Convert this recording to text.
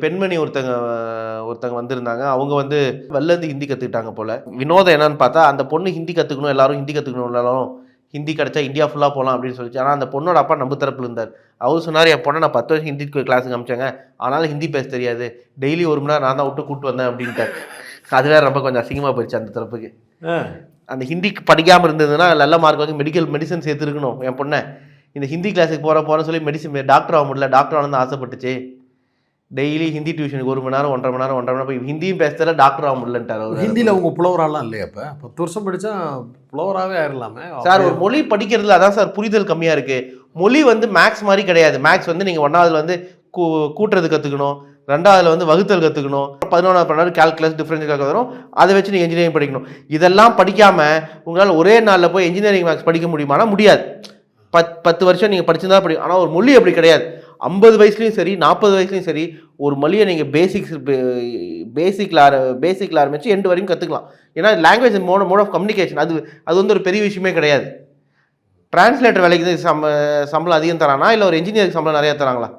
பெண்மணி ஒருத்தங்க வந்திருந்தாங்க. அவங்க வந்து வெளிலேருந்து ஹிந்தி கற்றுக்கிட்டாங்க போல். வினோதம் என்னன்னு பார்த்தா, அந்த பொண்ணு ஹிந்தி கற்றுக்கணும், எல்லாரும் ஹிந்தி கற்றுக்கணும், எல்லாரும் ஹிந்தி கிடச்சா இந்தியா ஃபுல்லாக போகலாம் அப்படின்னு சொல்லிச்சு. ஆனால் அந்த பொண்ணோட அப்பா நம்ம தரப்பில் இருந்தார். அவர் சொன்னார், என் பொண்ணை நான் 10 வருஷம் ஹிந்தி கிளாஸுக்கு அனுப்பிச்சேங்க, ஆனாலும் ஹிந்தி பேச தெரியாது, டெய்லி 1 மணி நேரம் நான் தான் விட்டு கூப்பிட்டு வந்தேன் அப்படின்ட்டார். அது வேறு ரொம்ப கொஞ்சம் அசிங்கமாக போயிடுச்சு அந்த தரப்புக்கு. அந்த ஹிந்தி படிக்காமல் இருந்ததுன்னா நல்ல மார்க் வந்து மெடிசன் சேர்த்துருக்கணும் என் பொண்ணை. இந்த ஹிந்தி கிளாஸுக்கு போகிறேன்னு சொல்லி டாக்டர் ஆக முடியல, டாக்டர் ஆகணும்னு ஆசைப்பட்டுச்சு. டெய்லி ஹிந்தி டியூஷனுக்கு 1 மணி நேரம் 1.5 மணி நேரம் போய் ஹிந்தியும் பேசுறதுல டாக்டர் ஆக முடியலன்ட்டார். ஹிந்தியில் அவங்க புலவராலாம் இல்லையா? இப்போ 10 வருஷம் படித்தா புலவராகவே ஆயிடலாமே சார். ஒரு மொழி படிக்கிறதுல அதான் சார் புரிதல் கம்மியாக இருக்குது. மொழி வந்து மேக்ஸ் மாதிரி கிடையாது. மேக்ஸ் வந்து நீங்கள் 1ஆவதுல வந்து கூட்டுறது கற்றுக்கணும், 2ஆவதுல வந்து வகுத்தல் கற்றுக்கணும், 11ஆவது 12 கால்குலஸ் டிஃபரன்ஸ் வரும், அதை வச்சு நீங்கள் இன்ஜினியரிங் படிக்கணும். இதெல்லாம் படிக்காமல் உங்களால் ஒரே நாளில் போய் இன்ஜினியரிங் மேக்ஸ் படிக்க முடியுமானா முடியாது. 10 வருஷம் நீங்கள் படிச்சுதான் படிக்கும். ஆனால் ஒரு மொழி அப்படி கிடையாது. 50 வயசுலையும் சரி 40 வயசுலையும் சரி ஒரு மொழியை நீங்கள் பேசிக்கில் ஆரம்பித்து எண்டு வரையும் கற்றுக்கலாம். ஏன்னா லாங்குவேஜ் மோட் ஆஃப் கம்யூனிகேஷன். அது வந்து ஒரு பெரிய விஷயமே கிடையாது. டிரான்ஸ்லேட்டர் வேலைக்கு சம்பளம் அதிகம் தரானா இல்லை ஒரு இன்ஜினியருக்கு சம்பளம் நிறையா தராங்களா?